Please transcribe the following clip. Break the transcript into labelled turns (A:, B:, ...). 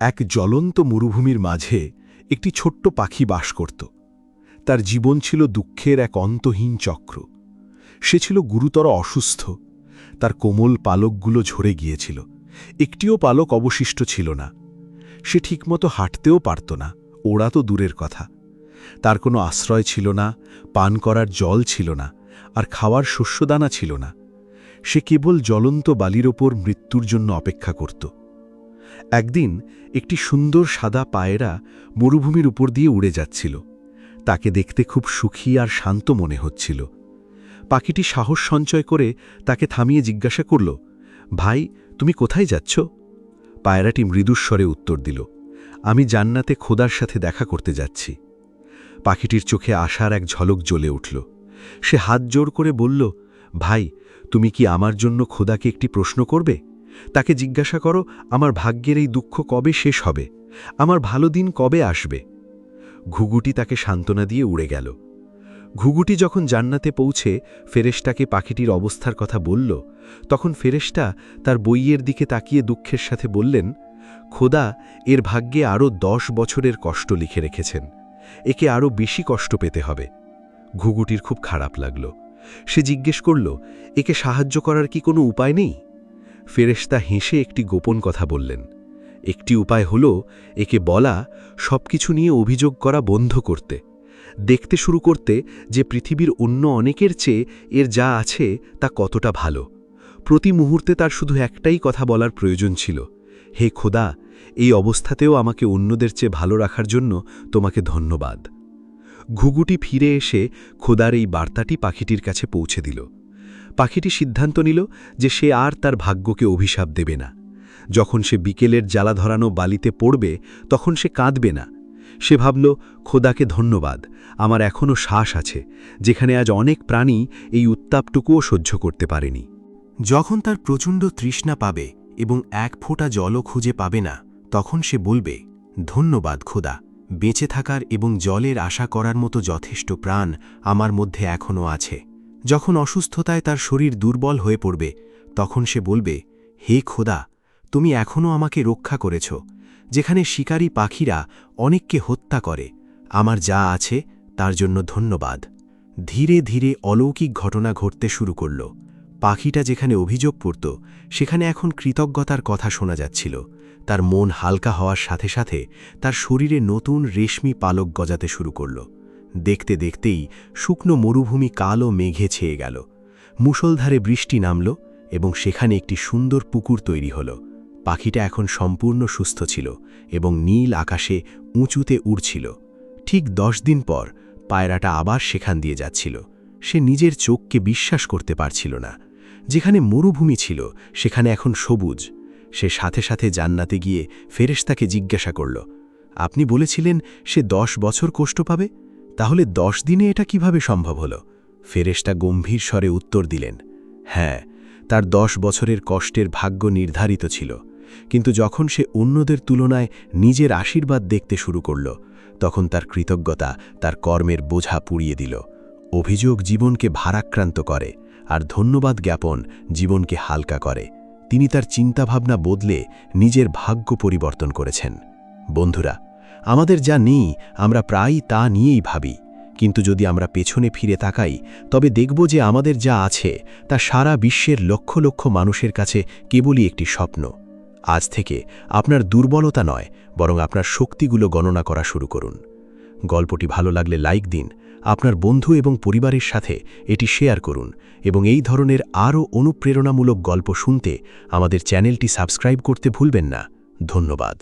A: এক জ্বলন্ত মরুভূমির মাঝে একটি ছোট্ট পাখি বাস করত। তার জীবন ছিল দুঃখের এক অন্তহীন চক্র। সে ছিল গুরুতর অসুস্থ। তার কোমল পালকগুলো ঝরে গিয়েছিল, একটিও পালক অবশিষ্ট ছিল না। সে ঠিকমতো হাঁটতেও পারত না, ওড়া তো দূরের কথা। তার কোনো আশ্রয় ছিল না, পান করার জল ছিল না, আর খাওয়ার শস্যদানা ছিল না। সে কেবল জ্বলন্ত বালির ওপর মৃত্যুর জন্য অপেক্ষা করত। একদিন একটি সুন্দর সাদা পায়রা মরুভূমির উপর দিয়ে উড়ে যাচ্ছিল। তাকে দেখতে খুব সুখী আর শান্ত মনে হচ্ছিল। পাখিটি সাহস সঞ্চয় করে তাকে থামিয়ে জিজ্ঞাসা করল, ভাই, তুমি কোথায় যাচ্ছ? পায়রাটি মৃদুস্বরে উত্তর দিল, আমি জান্নাতে খোদার সাথে দেখা করতে যাচ্ছি। পাখিটির চোখে আশার এক ঝলক জ্বলে উঠল। সে হাত জোর করে বলল, ভাই, তুমি কি আমার জন্য খোদাকে একটি প্রশ্ন করবে? তাকে জিজ্ঞাসা করো, আমার ভাগ্যের এই দুঃখ কবে শেষ হবে, আমার ভালো দিন কবে আসবে। ঘুঘুটি তাকে সান্ত্বনা দিয়ে উড়ে গেল। ঘুঘুটি যখন জান্নাতে পৌঁছে ফেরেশতাকে পাখিটির অবস্থার কথা বলল, তখন ফেরেশতা তার বইয়ের দিকে তাকিয়ে দুঃখের সাথে বললেন, খোদা এর ভাগ্যে আরও 10 বছরের কষ্ট লিখে রেখেছেন, একে আরও বেশি কষ্ট পেতে হবে। ঘুঘুটির খুব খারাপ লাগল। সে জিজ্ঞেস করল, একে সাহায্য করার কি কোনো উপায় নেই? ফেরেশতা হেসে একটি গোপন কথা বললেন, একটি উপায় হল একে বলা সবকিছু নিয়ে অভিযোগ করা বন্ধ করতে, দেখতে শুরু করতে যে পৃথিবীর অন্য অনেকের চেয়ে এর যা আছে তা কতটা ভালো। প্রতি মুহূর্তে তার শুধু একটাই কথা বলার প্রয়োজন ছিল, হে খোদা, এই অবস্থাতেও আমাকে অন্যদের চেয়ে ভালো রাখার জন্য তোমাকে ধন্যবাদ। ঘুঘুটি ফিরে এসে খোদার এই বার্তাটি পাখিটির কাছে পৌঁছে দিল। পাখিটি সিদ্ধান্ত নিল যে সে আর তার ভাগ্যকে অভিশাপ দেবে না। যখন সে বিকেলের জ্বালা ধরানো বালিতে পড়বে, তখন সে কাঁদবে না। সে ভাবল, খোদাকে ধন্যবাদ, আমার এখনও শ্বাস আছে, যেখানে আজ অনেক প্রাণী এই উত্তাপটুকুও সহ্য করতে পারেনি।
B: যখন তার প্রচণ্ড তৃষ্ণা পাবে এবং এক ফোঁটা জলও খুঁজে পাবে না, তখন সে বলবে, ধন্যবাদ খোদা, বেঁচে থাকার এবং জলের আশা করার মতো যথেষ্ট প্রাণ আমার মধ্যে এখনও আছে। যখন অসুস্থতায় তার শরীর দুর্বল হয়ে পড়বে, তখন সে বলবে, হে খোদা, তুমি এখনও আমাকে রক্ষা করেছ, যেখানে শিকারী পাখিরা অনেককে হত্যা করে, আমার যা আছে তার জন্য ধন্যবাদ। ধীরে ধীরে অলৌকিক ঘটনা ঘটতে শুরু করল। পাখিটা যেখানে অভিযোগ করত, সেখানে এখন কৃতজ্ঞতার কথা শোনা যাচ্ছিল। তার মন হালকা হওয়ার সাথে সাথে তার শরীরে নতুন রেশমি পালক গজাতে শুরু করল। দেখতে দেখতেই শুকনো মরুভূমি কালো মেঘে ছেয়ে গেল। মুষলধারে বৃষ্টি নামল এবং সেখানে একটি সুন্দর পুকুর তৈরি হল। পাখিটা এখন সম্পূর্ণ সুস্থ ছিল এবং নীল আকাশে উঁচুতে উড়ছিল। ঠিক 10 দিন পর পায়রাটা আবার সেখান দিয়ে যাচ্ছিল। সে নিজের চোখকে বিশ্বাস করতে পারছিল না। যেখানে মরুভূমি ছিল, সেখানে এখন সবুজ। সে সাথে সাথে জান্নাতে গিয়ে ফেরেশতাকে জিজ্ঞাসা করল, আপনি বলেছিলেন সে 10 বছর কষ্ট পাবে, তাহলে 10 দিনে এটা কিভাবে সম্ভব হল? ফেরেশতা গম্ভীর স্বরে উত্তর দিলেন, হ্যাঁ, তার 10 বছরের কষ্টের ভাগ্য নির্ধারিত ছিল, কিন্তু যখন সে অন্যদের তুলনায় নিজের আশীর্বাদ দেখতে শুরু করল, তখন তার কৃতজ্ঞতা তার কর্মের বোঝা পুড়িয়ে দিল। অভিযোগ জীবনকে ভারাক্রান্ত করে, আর ধন্যবাদ জ্ঞাপন জীবনকে হালকা করে। তিনি তার চিন্তাভাবনা বদলে নিজের ভাগ্য পরিবর্তন করেছেন। বন্ধুরা, আমাদের যা নেই আমরা প্রায়ই তা নিয়েই ভাবি, কিন্তু যদি আমরা পেছনে ফিরে তাকাই, তবে দেখব যে আমাদের যা আছে তা সারা বিশ্বের লক্ষ লক্ষ মানুষের কাছে কেবলই একটি স্বপ্ন। আজ থেকে আপনার দুর্বলতা নয়, বরং আপনার শক্তিগুলো গণনা করা শুরু করুন। গল্পটি ভালো লাগলে লাইক দিন, আপনার বন্ধু এবং পরিবারের সাথে এটি শেয়ার করুন এবং এই ধরনের আরও অনুপ্রেরণামূলক গল্প শুনতে আমাদের চ্যানেলটি সাবস্ক্রাইব করতে ভুলবেন না। ধন্যবাদ।